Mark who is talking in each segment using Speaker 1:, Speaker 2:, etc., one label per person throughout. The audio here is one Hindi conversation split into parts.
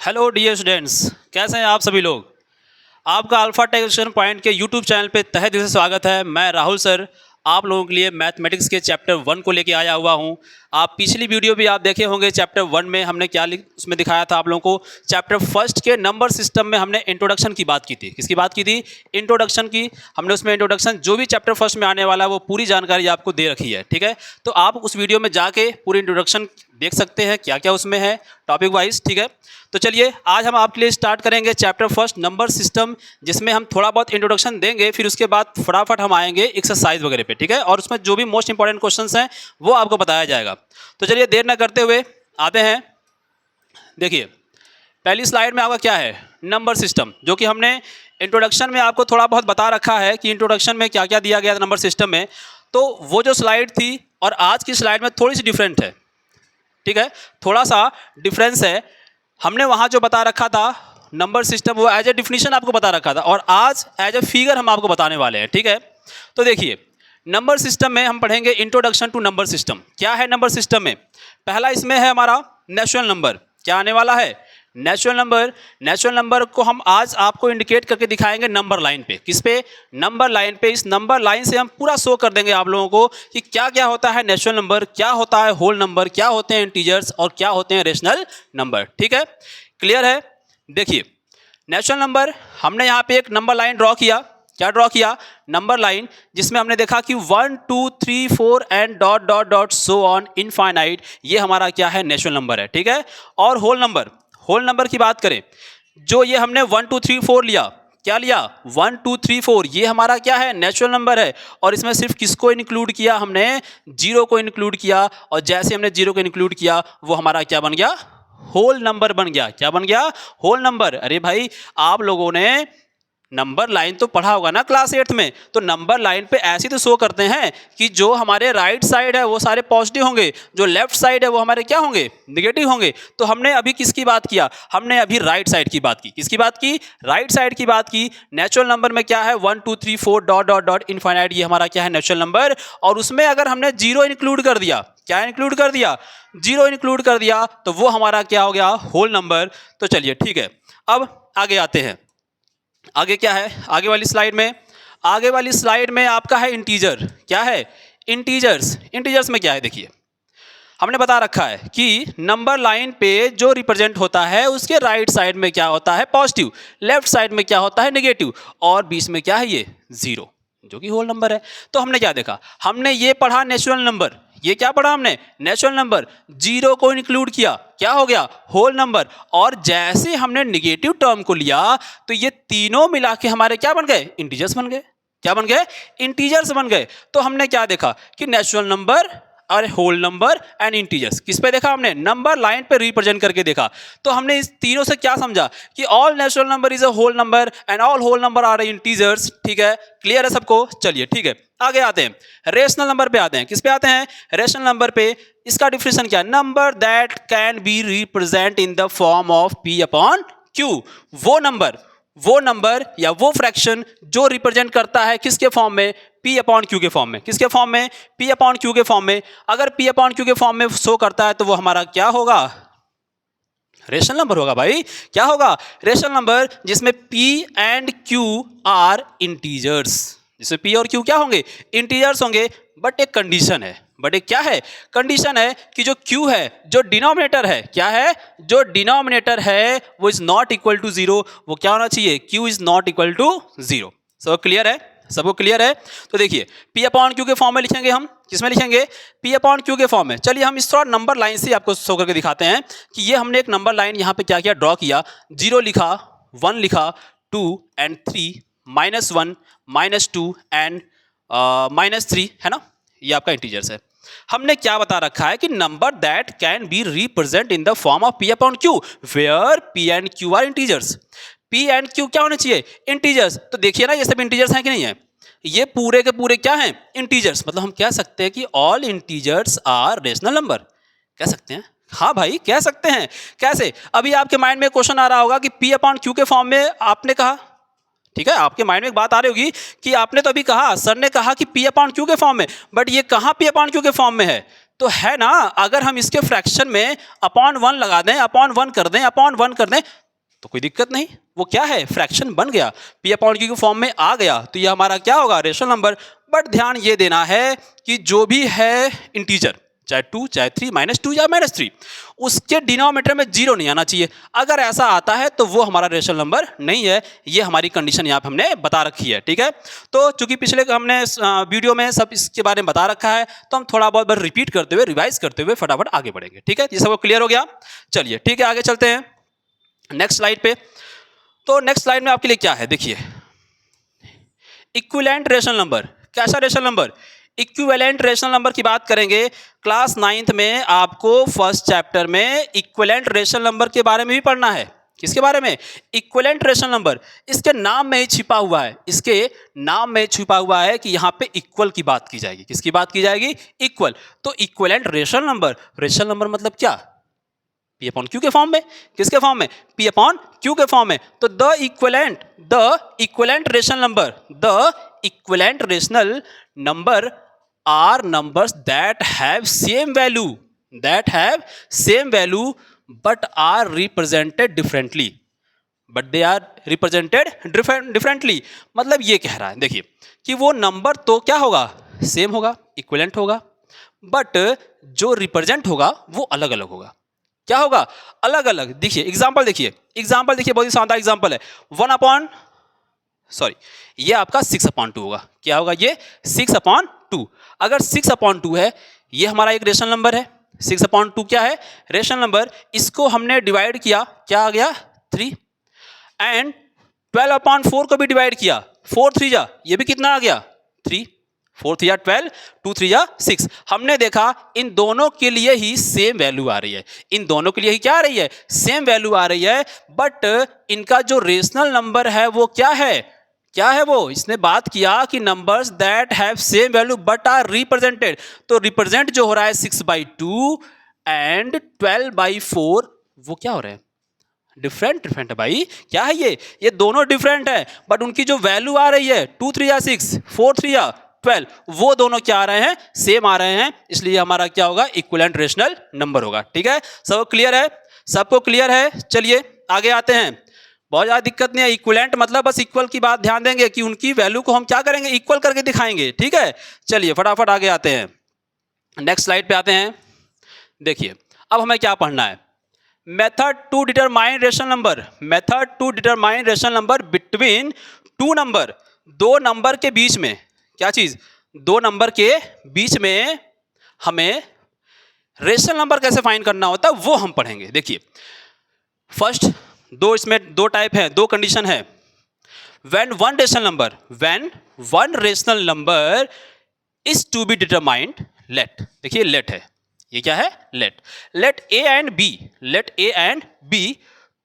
Speaker 1: हेलो डियर स्टूडेंट्स, कैसे हैं आप सभी लोग। आपका अल्फा टेक एक्शन पॉइंट के यूट्यूब चैनल पे तहे दिल से स्वागत है। मैं राहुल सर आप लोगों के लिए मैथमेटिक्स के चैप्टर 1 को लेके आया हुआ हूं। आप पिछली वीडियो भी आप देखे होंगे। चैप्टर 1 में हमने क्या उसमें दिखाया था आप लोगों को। चैप्टर फर्स्ट के नंबर सिस्टम में हमने इंट्रोडक्शन की बात की थी। किसकी बात की थी? इंट्रोडक्शन की। हमने उसमें इंट्रोडक्शन जो भी चैप्टर फर्स्ट में आने वाला है वो पूरी जानकारी आपको दे रखी है, ठीक है। तो आप उस वीडियो में जाके पूरी इंट्रोडक्शन देख सकते हैं क्या क्या उसमें है टॉपिक वाइज, ठीक है। तो चलिए आज हम आपके लिए स्टार्ट करेंगे चैप्टर फर्स्ट नंबर सिस्टम, जिसमें हम थोड़ा बहुत इंट्रोडक्शन देंगे, फिर उसके बाद फटाफट हम आएंगे एक्सरसाइज वगैरह पे, ठीक है। और उसमें जो भी मोस्ट इंपॉर्टेंट क्वेश्चंस हैं वो आपको बताया जाएगा। तो चलिए देर ना करते हुए आते हैं। देखिए पहली स्लाइड में आपका क्या है, नंबर सिस्टम, जो कि हमने इंट्रोडक्शन में आपको थोड़ा बहुत बता रखा है कि इंट्रोडक्शन में क्या क्या दिया गया था नंबर सिस्टम में। तो वो जो स्लाइड थी और आज की स्लाइड में थोड़ी सी डिफरेंट है, ठीक है, थोड़ा सा डिफरेंस है। हमने वहाँ जो बता रखा था नंबर सिस्टम वो एज ए डिफिनीशन आपको बता रखा था, और आज एज ए फिगर हम आपको बताने वाले हैं, ठीक है। तो देखिए नंबर सिस्टम में हम पढ़ेंगे इंट्रोडक्शन टू नंबर सिस्टम। क्या है नंबर सिस्टम में? पहला इसमें है हमारा नेचुरल नंबर। क्या आने वाला है? Natural number. नेचुरल नंबर को हम आज आपको इंडिकेट करके दिखाएंगे नंबर लाइन पे। किस पे? नंबर लाइन पे। इस नंबर लाइन से हम पूरा शो कर देंगे आप लोगों को कि क्या क्या होता है नेचुरल नंबर, क्या होता है होल नंबर, क्या होते हैं इंटीजर्स और क्या होते हैं रेशनल नंबर, ठीक है। क्लियर है? देखिए नेचुरल नंबर हमने यहाँ पे एक नंबर लाइन ड्रॉ किया। क्या ड्रॉ किया? नंबर लाइन, जिसमें हमने देखा कि 1 2 3 4 and dot dot dot so on infinite, ये हमारा क्या है? नेचुरल नंबर है, ठीक है। और होल नंबर, होल नंबर की बात करें, जो ये हमने 1 2 3 4 लिया, क्या लिया? 1 2 3 4, ये हमारा क्या है? नेचुरल नंबर है। और इसमें सिर्फ किसको इंक्लूड किया? हमने जीरो को इंक्लूड किया, और जैसे हमने जीरो को इंक्लूड किया वो हमारा क्या बन गया? होल नंबर बन गया। क्या बन गया? Whole number. अरे भाई आप लोगों ने नंबर लाइन तो पढ़ा होगा ना क्लास 8 में। तो नंबर लाइन पे ऐसे तो शो करते हैं कि जो हमारे राइट साइड है वो सारे पॉजिटिव होंगे, जो लेफ्ट साइड है वो हमारे क्या होंगे? निगेटिव होंगे। तो हमने अभी किसकी बात किया? हमने अभी राइट साइड की बात की। किसकी बात की? राइट साइड की बात की। नेचुरल नंबर में क्या है? 1 2 3 4 डॉट डॉट डॉट इनफाइनाइट, ये हमारा क्या है? Natural number. और उसमें अगर हमने जीरो इंक्लूड कर दिया, क्या इंक्लूड कर दिया? जीरो इंक्लूड कर दिया, तो वो हमारा क्या हो गया? Whole number. तो चलिए ठीक है, अब आगे आते हैं। आगे क्या है? आगे वाली स्लाइड में, आगे वाली स्लाइड में आपका है इंटीजर। क्या है? इंटीजर्स। इंटीजर्स में क्या है? देखिए हमने बता रखा है कि नंबर लाइन पे जो रिप्रेजेंट होता है उसके राइट साइड में क्या होता है? पॉजिटिव, लेफ्ट साइड में क्या होता है? नेगेटिव, और बीच में क्या है? ये जीरो, जो कि होल नंबर है। तो हमने क्या देखा? हमने ये पढ़ा नेचुरल नंबर। ये क्या पढ़ा हमने? Natural number. जीरो को इंक्लूड किया, क्या हो गया? Whole number. और जैसे हमने नेगेटिव टर्म को लिया तो ये तीनों मिला के हमारे क्या बन गए? इंटीजर्स बन गए। क्या बन गए? इंटीजर्स बन गए। तो हमने क्या देखा कि नेचुरल नंबर और होल नंबर एंड इंटीजर्स किस पे देखा? हमने नंबर लाइन पे रिप्रेजेंट करके देखा। तो हमने इस तीनों से क्या समझा कि all natural number is a whole number and all whole number are integers, ठीक है। क्लियर है सबको? चलिए ठीक है, आगे आते हैं। रेशनल नंबर पे आते हैं। किस पे आते हैं? रेशनल नंबर पे। इसका डिफिनेशन क्या है? Number that can be represent in the form of P upon Q. वो नंबर या वो फ्रैक्शन जो रिप्रेजेंट करता है किसके फॉर्म में? P अपॉन क्यू के फॉर्म में। किसके फॉर्म में? P अपॉन क्यू के फॉर्म में। अगर P अपॉन क्यू के फॉर्म में शो करता है तो वो हमारा क्या होगा? रेशनल नंबर होगा भाई। क्या होगा? रेशनल नंबर, जिसमें P and Q are integers. जिसमें P और Q क्या होंगे? इंटीजर्स होंगे। बट एक कंडीशन है। बट एक क्या है? कंडीशन है कि जो Q है, जो डिनोमिनेटर है, क्या है? जो डिनोमिनेटर है वो is not equal to zero. वो क्या होना चाहिए? Q is not equal to zero. सब क्लियर है? सबको क्लियर है? तो देखिए P अपॉन क्यू के फॉर्म में लिखेंगे हम। किसमें लिखेंगे? P अपॉन क्यू के फॉर्म में। चलिए हम इस थोड़ा नंबर लाइन से आपको शो करके दिखाते हैं कि ये हमने एक नंबर लाइन यहाँ पे क्या किया? ड्रॉ किया। जीरो लिखा, 1 लिखा, 2 एंड 3, -1, -2 एंड -3, है ना। ये आपका इंटीजर्स है। हमने क्या बता रखा है कि number that can be represent in the form of P upon Q where P and Q are integers. P and Q क्या होने चाहिए? इंटीजर्स। तो देखिए ना ये सब इंटीजर्स हैं कि नहीं है? ये पूरे के पूरे क्या हैं? इंटीजर्स। मतलब हम कह सकते हैं कि all integers are rational number. कह सकते हैं? हाँ भाई कह सकते हैं। कैसे? अभी आपके माइंड में क्वेश्चन आ रहा होगा कि P अपॉन Q के फॉर्म में आपने कहा, ठीक है, आपके माइंड में एक बात आ रही होगी कि आपने तो अभी कहा, सर ने कहा कि P अपॉन Q के फॉर्म में, बट ये कहाँ P अपॉन Q के फॉर्म में है? तो है ना, अगर हम इसके फ्रैक्शन में अपॉन 1 लगा दें, अपॉन 1 कर दें, अपॉन 1 कर दें, तो कोई दिक्कत नहीं, वो क्या है, फ्रैक्शन बन गया, पी अपॉन क्यू के फॉर्म में आ गया, तो ये हमारा क्या होगा, रेशनल नंबर। बट ध्यान ये देना है कि जो भी है इंटीजर, चाहे 2 चाहे 3 -2 या -3, उसके डिनोमिनेटर में 0 नहीं आना चाहिए। अगर ऐसा आता है तो वो हमारा रेशनल नंबर नहीं है। ये हमारी कंडीशन यहाँ पे हमने बता रखी है, ठीक है। तो चूंकि पिछले हमने वीडियो में सब इसके बारे में बता रखा है, तो हम थोड़ा बहुत बार रिपीट करते हुए, रिवाइज करते हुए फटाफट आगे बढ़ेंगे, ठीक है। ये सब क्लियर हो गया, चलिए ठीक है, आगे चलते हैं नेक्स्ट स्लाइड पे। तो नेक्स्ट स्लाइड में आपके लिए क्या है, देखिए, इक्विवेलेंट रेशनल नंबर। कैसा rational number, equivalent rational number की बात करेंगे। क्लास 9th में आपको फर्स्ट चैप्टर में इक्विवेलेंट रेशनल नंबर के बारे में भी पढ़ना है। किसके बारे में, इक्विवेलेंट रेशनल नंबर। इसके नाम में ही छिपा हुआ है, इसके नाम में छिपा हुआ है कि यहां पे इक्वल की बात की जाएगी। किसकी बात की जाएगी, इक्वल। तो equivalent rational number, rational number मतलब क्या, पी अपॉन क्यू के फॉर्म में। किसके फॉर्म में, पी अपॉन क्यू के फॉर्म में। तो the equivalent rational number, the equivalent rational number are numbers that have same value but are represented differently, differently. मतलब ये कह रहा है, देखिए, कि वो नंबर तो क्या होगा, सेम होगा, इक्विवेलेंट होगा, बट जो रिप्रेजेंट होगा वो अलग अलग होगा। क्या होगा, अलग अलग। देखिए एग्जांपल, देखिए बहुत ही शानदार एग्जांपल है। ये आपका 6/2 होगा। क्या होगा, ये 6/2। अगर 6/2 है, ये हमारा एक रेशनल नंबर है। 6/2 क्या है, रेशनल नंबर। इसको हमने डिवाइड किया, क्या आ गया, 3। एंड 12/4 को भी डिवाइड किया, 4 3 जा, ये भी कितना आ गया, 3। 4 3 12, 2 3 6। हमने देखा इन दोनों के लिए ही सेम वैल्यू आ रही है, इन दोनों के लिए ही क्या आ रही है, सेम वैल्यू आ रही है। बट इनका जो रेशनल नंबर है वो क्या है वो, इसने बात किया कि numbers that have same value but are represented. तो रिप्रेजेंट जो हो रहा है 6/2 एंड 12/4, वो क्या हो रहा है, डिफरेंट है भाई। क्या है ये दोनों डिफरेंट है, बट उनकी जो वैल्यू आ रही है 2 3 6, 4 3 12, वो दोनों क्या आ रहे हैं, सेम आ रहे हैं। इसलिए हमारा क्या होगा, इक्विवेलेंट रेशनल नंबर होगा, ठीक है। सबको क्लियर है, सबको क्लियर है। चलिए आगे आते हैं, बहुत ज़्यादा दिक्कत नहीं है। इक्विवेलेंट मतलब बस इक्वल की बात ध्यान देंगे कि उनकी वैल्यू को हम क्या करेंगे, इक्वल करके दिखाएंगे, ठीक है। चलिए फटाफट आगे आते हैं, नेक्स्ट स्लाइड पे आते हैं। देखिए अब हमें क्या पढ़ना है, method to determine rational number between two number. दो नंबर के बीच में, क्या चीज, दो नंबर के बीच में हमें रेशनल नंबर कैसे फाइंड करना होता है वो हम पढ़ेंगे। देखिए फर्स्ट इसमें दो टाइप है, दो कंडीशन है। when one rational number is to be determined, let, देखिए let है, ये क्या है, let a and b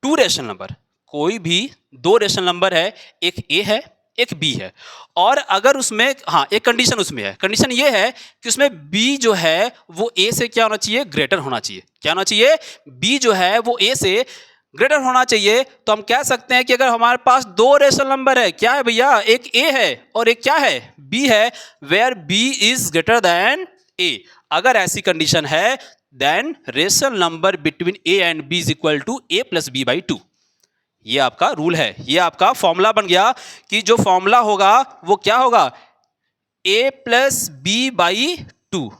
Speaker 1: two rational number. कोई भी दो रेशनल नंबर है, एक a है एक b है, और अगर उसमें एक कंडीशन उसमें है, कंडीशन ये है कि उसमें b जो है वो a से क्या होना चाहिए, ग्रेटर होना चाहिए। क्या होना चाहिए, b जो है वो a से ग्रेटर होना चाहिए। तो हम कह सकते हैं कि अगर हमारे पास दो रेशनल नंबर है, क्या है भैया, एक a है और एक क्या है, b है, where b is greater than a। अगर ऐसी कंडीशन है then rational number between a and b is equal to a plus b by 2। ये आपका रूल है, ये आपका फॉर्मूला बन गया कि जो फॉर्मूला होगा वो क्या होगा, a plus b by 2,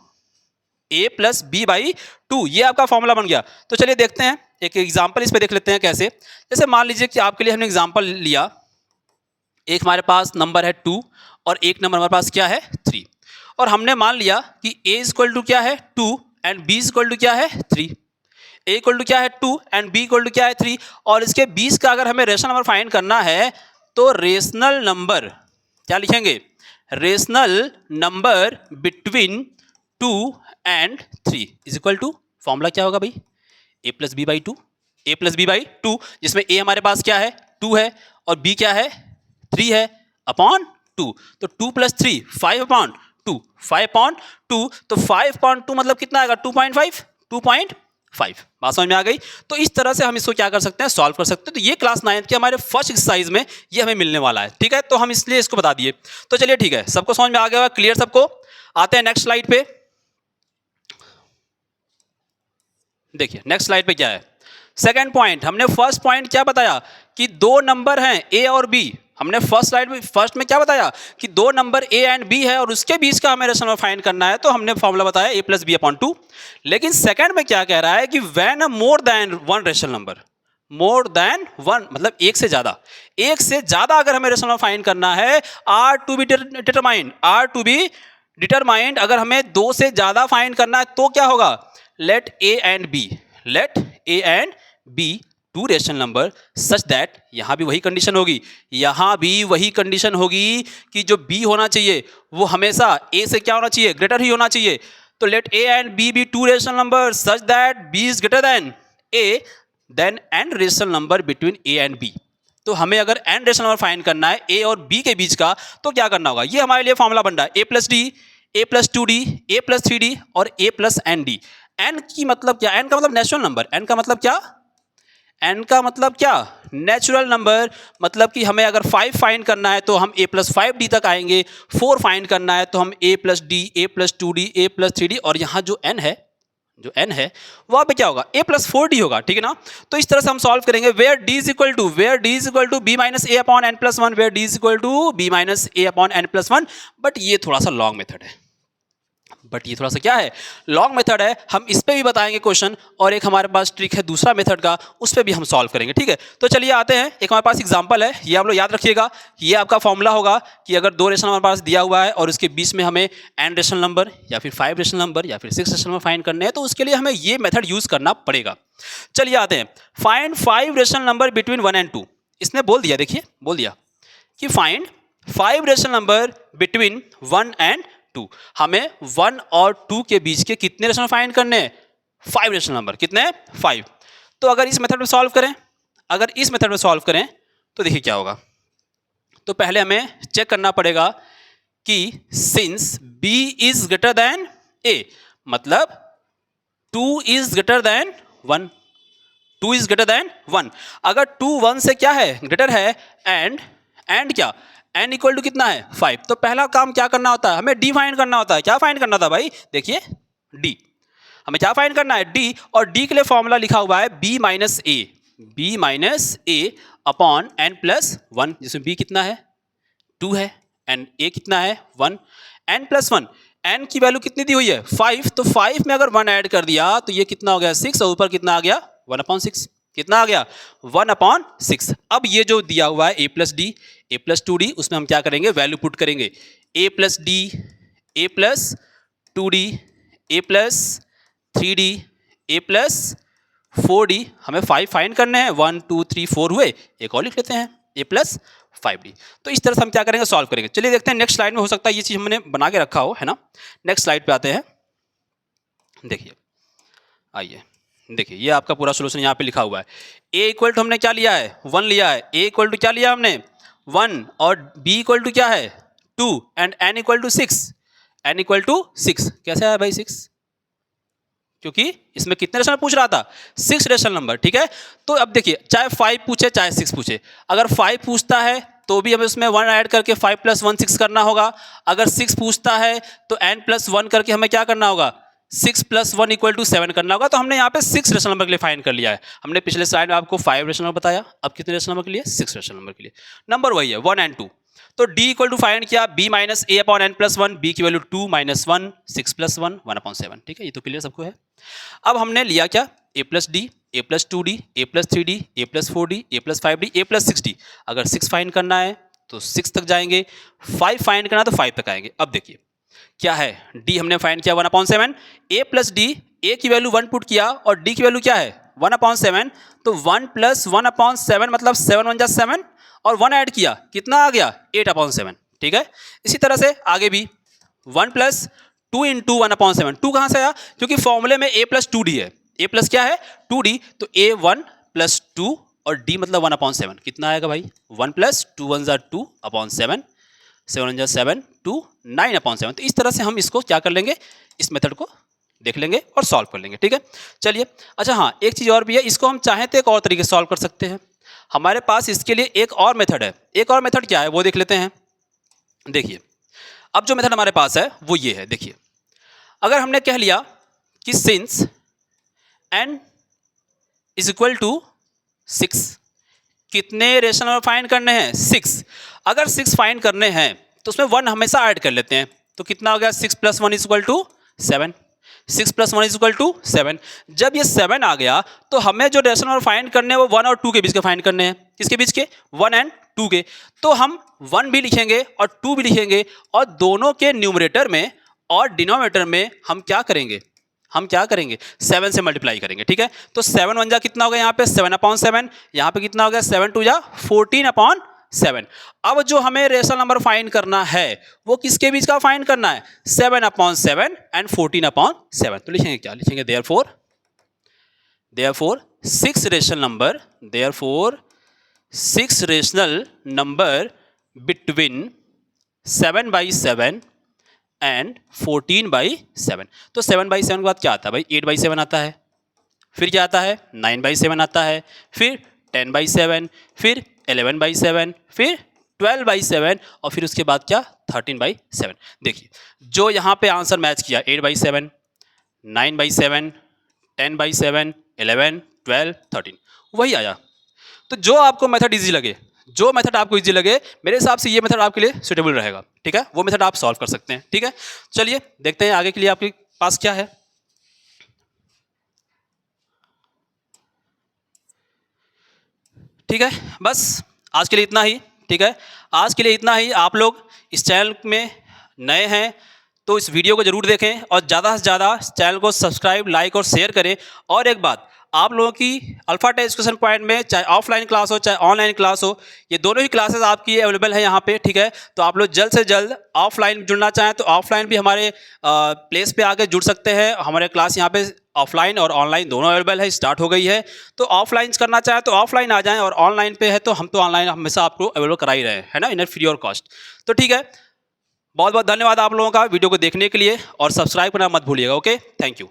Speaker 1: a plus b by 2, ये आपका फॉर्मूला बन गया। तो चलिए देखते हैं एक एग्जाम्पल, इस पे देख लेते हैं कैसे। जैसे मान लीजिए कि आपके लिए हमने एग्जाम्पल लिया, एक हमारे पास नंबर है 2 और एक नंबर हमारे पास क्या है 3, और हमने मान लिया कि a इक्वल टू क्या है 2 एंड b इक्वल टू क्या है 3। a इक्वल टू क्या है 2 एंड b इक्वल टू क्या है 3, और इसके बीच का अगर हमें रेशनल नंबर फाइंड करना है तो रेशनल नंबर क्या लिखेंगे, rational number between 2 and 3 is equal to, formula क्या होगा भाई, a प्लस बी बाई 2, जिसमें a हमारे पास क्या है 2 है और b क्या है 3 है अपॉन 2। तो 2 प्लस 3 5/2, 5/2, तो 5/2 मतलब कितना आएगा 2.5। बात समझ में आ गई। तो इस तरह से हम इसको क्या कर सकते हैं, सॉल्व कर सकते हैं। तो ये क्लास 9th के हमारे फर्स्ट एक्सरसाइज में ये हमें मिलने वाला है, ठीक है। तो हम इसलिए इसको बता दिए। तो चलिए ठीक है, सबको समझ में आ गया, क्लियर सबको। आते हैं नेक्स्ट स्लाइड पे। देखिए नेक्स्ट स्लाइड पे क्या है, सेकंड पॉइंट। हमने फर्स्ट पॉइंट क्या बताया कि दो नंबर हैं ए और बी। हमने फर्स्ट में क्या बताया कि दो नंबर ए एंड बी है और उसके बीच का हमें रेशनल नंबर फाइंड करना है, तो हमने फॉर्मूला बताया ए प्लस बी अपॉन 2। लेकिन सेकंड में क्या कह रहा है कि when a more than one rational number, more than one मतलब एक से ज्यादा अगर हमें रेशनल नंबर फाइंड करना है, आर टू बी डिटरमाइंड, अगर हमें दो से ज्यादा फाइंड करना है तो क्या होगा, let A and B two rational number such that, यहां भी वही कंडीशन होगी कि जो बी होना चाहिए वो हमेशा ए से क्या होना चाहिए, ग्रेटर ही होना चाहिए। तो let A and B two rational number such that B is greater than A, then and rational number between A and B. तो हमें अगर एंड रेशनल नंबर फाइंड करना है ए और बी के बीच का, तो क्या करना होगा, ये हमारे लिए फॉर्मूला बन रहा है ए प्लस डी, ए प्लस 2d, ए प्लस 3d और ए प्लस एन डी। एन की मतलब क्या, एन का मतलब नेचुरल नंबर, एन का मतलब क्या, नेचुरल नंबर। मतलब कि हमें अगर 5 फाइंड करना है तो हम ए प्लस 5d तक आएंगे, 4 फाइंड करना है तो हम ए प्लस डी, ए प्लस 2d, ए प्लस 3d, और यहाँ जो n है वहाँ पे क्या होगा, a प्लस 4d होगा, ठीक है ना। तो इस तरह से हम सॉल्व करेंगे where d is equal to b minus A upon N plus 1, where d is equal to b minus A upon N plus 1। But ये थोड़ा सा लॉन्ग मेथड है, लॉन्ग मेथड है। हम इस पे भी बताएंगे क्वेश्चन, और एक हमारे पास ट्रिक है दूसरा मेथड का, उस पे भी हम सॉल्व करेंगे, ठीक है। तो चलिए आते हैं, एक हमारे पास एग्जांपल है, ये आप लोग याद रखिएगा। ये आपका फॉर्मूला होगा कि अगर दो रेशनल हमारे पास दिया हुआ है और उसके बीच में हमें एन रेशनल नंबर या फिर 5 रेशनल नंबर या फिर 6 रेशनल नंबर फाइंड करने हैं, तो उसके लिए हमें ये मेथड यूज करना पड़ेगा। चलिए आते हैं, find 5 rational number between 1 and 2। इसने बोल दिया, देखिए बोल दिया कि find 5 rational number between 1 and 2। हमें 1 और 2 के बीच के कितने रेशनल फाइंड करने हैं, 5 रेशनल नंबर, कितने 5। तो अगर इस मेथड में सॉल्व करें, तो देखिए क्या होगा। तो पहले हमें चेक करना पड़ेगा कि since b is greater than a, मतलब 2 is greater then 1, 2 is greater then 1। अगर 2 1 से क्या है, ग्रेटर है, एंड क्या, n इक्वल टू कितना है 5। तो पहला काम क्या करना होता है, हमें d फाइंड करना होता है। क्या फाइंड करना था भाई, देखिए d, हमें क्या फाइंड करना है, d, और d के लिए फॉर्मूला लिखा हुआ है b minus a upon n plus 1, जिसमें b कितना है 2 है एंड a कितना है 1, n प्लस 1, n की वैल्यू कितनी दी हुई है 5, तो 5 में अगर 1 ऐड कर दिया तो ये कितना हो गया 6, और ऊपर कितना आ गया 1/6, कितना आ गया 1/6। अब ये जो दिया हुआ है a plus D, A plus 2d, उसमें हम क्या करेंगे, वैल्यू पुट करेंगे, a plus D, A plus 2d, A plus 3d, A plus 4d। हमें 5 फाइंड करने हैं, 1 2 3 4 हुए, एक और लिख लेते हैं a प्लस 5d। तो इस तरह से हम क्या करेंगे, सॉल्व करेंगे। चलिए देखते हैं नेक्स्ट स्लाइड में, हो सकता है ये चीज़ हमने बना के रखा हो, है ना। नेक्स्ट स्लाइड पे आते हैं, देखिए आइए, देखिए ये आपका पूरा सोल्यूशन यहाँ पे लिखा हुआ है। a इक्वल टू हमने क्या लिया है 1 लिया है, a इक्वल टू क्या लिया हमने 1, और b इक्वल टू क्या है 2, एंड n इक्वल टू 6। कैसे आया भाई 6, क्योंकि इसमें कितने रेशनल पूछ रहा था, 6 रेशनल नंबर, ठीक है। तो अब देखिए, चाहे 5 पूछे चाहे 6 पूछे, अगर 5 पूछता है तो भी हमें उसमें 1 ऐड करके 5 + 1 6 करना होगा। अगर 6 पूछता है तो n + 1 करके हमें क्या करना होगा, 6 + 1 = 7 करना होगा। तो हमने यहाँ पे 6 रेशनल नंबर के लिए फाइंड कर लिया है। हमने पिछले स्लाइड में आपको 5 रेशनल नंबर बताया, अब कितने रेशनल नंबर के लिए, 6 रेशनल नंबर के लिए। नंबर वही है 1 एंड 2। तो d इक्वल टू फाइंड किया b minus a upon n plus 1, b की वैल्यू 2 माइनस 1, 6 + 1 1/7, ठीक है। ये तो क्लियर सबको है। अब हमने लिया क्या, a plus D, A plus 2d, A plus 3d, A plus 4d, A plus 5d, A plus 6d। अगर 6 फाइंड करना है तो 6 तक जाएंगे, 5 फाइंड करना है तो 5 तक आएंगे। अब देखिए क्या है, d हमने फाइंड किया 1/7, a प्लस डी, a की वैल्यू 1 पुट किया और d की वैल्यू क्या है 1/7, तो 1 + 1/7 मतलब 7 × 1 = 7, और 1 ऐड किया, कितना आ गया 8/7, ठीक है। इसी तरह से आगे भी 1 + 2 × 1/7, 2 कहाँ से आया, क्योंकि फॉर्मूले में a + 2d है, a प्लस क्या है 2d, तो a 1 + 2 और d मतलब 1/7, कितना आएगा भाई 1 + 2 × 1 = 2/7, 7 × 7 2 9/7। तो इस तरह से हम इसको क्या कर लेंगे, इस मेथड को देख लेंगे और सॉल्व कर लेंगे, ठीक है। चलिए, अच्छा हाँ, एक चीज़ और भी है, इसको हम चाहें तो एक और तरीके से सॉल्व कर सकते हैं। हमारे पास इसके लिए एक और मेथड है। एक और मेथड क्या है वो देख लेते हैं। देखिए, अब जो मेथड हमारे पास है वो ये है। देखिए, अगर हमने कह लिया कि since n is equal to 6। कितने रेशनल नंबर फाइंड करने हैं? 6। अगर 6 फाइंड करने हैं तो उसमें 1 हमेशा ऐड कर लेते हैं, तो कितना हो गया? 6 + 1 is equal to 7। 6 + 1 is equal to 7। जब ये 7 आ गया तो हमें जो रेशनल नंबर फाइंड करने हैं वो 1 और 2 के बीच के फाइंड करने हैं। किसके बीच के? 1 और 2 के। तो हम 1 भी लिखेंगे और 2 भी लिखेंगे, और दोनों के न्यूमरेटर में और डिनोमिनेटर में हम क्या करेंगे? 7 से मल्टीप्लाई करेंगे। ठीक है, तो 7 1 जा कितना हो गया? यहाँ पे 7/7। यहाँ पे कितना हो गया? 7 2 जा 14/7। अब जो हमें रेशनल नंबर फाइंड करना है वो किसके बीच का फाइंड करना है? 7/7 एंड 14/7। तो लिखेंगे क्या? लिखेंगे therefore 6 rational number between 7/7 and 14/7। तो 7/7 के बाद क्या आता है भाई? 8/7 आता है, फिर क्या आता है? 9/7 आता है, फिर 10/7, फिर 11/7, फिर 12/7, और फिर उसके बाद क्या? 13/7। देखिए जो यहाँ पे आंसर मैच किया 8/7, 9/7, 10/7, 11, 12, 13 वही आया। तो जो आपको मेथड इजी लगे, मेरे हिसाब से ये मेथड आपके लिए सुटेबल रहेगा। ठीक है, वो मेथड आप सॉल्व कर सकते हैं। ठीक है, चलिए देखते हैं आगे के लिए आपके पास क्या है। ठीक है, बस आज के लिए इतना ही। ठीक है, आज के लिए इतना ही। आप लोग इस चैनल में नए हैं तो इस वीडियो को जरूर देखें और ज़्यादा से ज़्यादा चैनल को सब्सक्राइब, लाइक और शेयर करें। और एक बात, आप लोगों की अल्फा टेक एजुकेशन पॉइंट में चाहे ऑफलाइन क्लास हो चाहे ऑनलाइन क्लास हो, ये दोनों ही क्लासेस आपकी अवेलेबल है यहाँ पे। ठीक है, तो आप लोग जल्द से जल्द ऑफलाइन जुड़ना चाहें तो ऑफलाइन भी हमारे प्लेस पे आके जुड़ सकते हैं। हमारे क्लास यहाँ पे ऑफलाइन और ऑनलाइन दोनों अवेलेबल है, स्टार्ट हो गई है। तो ऑफलाइन करना चाहें तो ऑफलाइन आ जाएं, और ऑनलाइन पे है तो हम तो ऑनलाइन हमेशा आपको अवेलेबल करा ही रहे हैं, है ना, इन फ्री और कॉस्ट। तो ठीक है, बहुत बहुत धन्यवाद आप लोगों का वीडियो को देखने के लिए, और सब्सक्राइब करना मत भूलिएगा। Okay, thank you.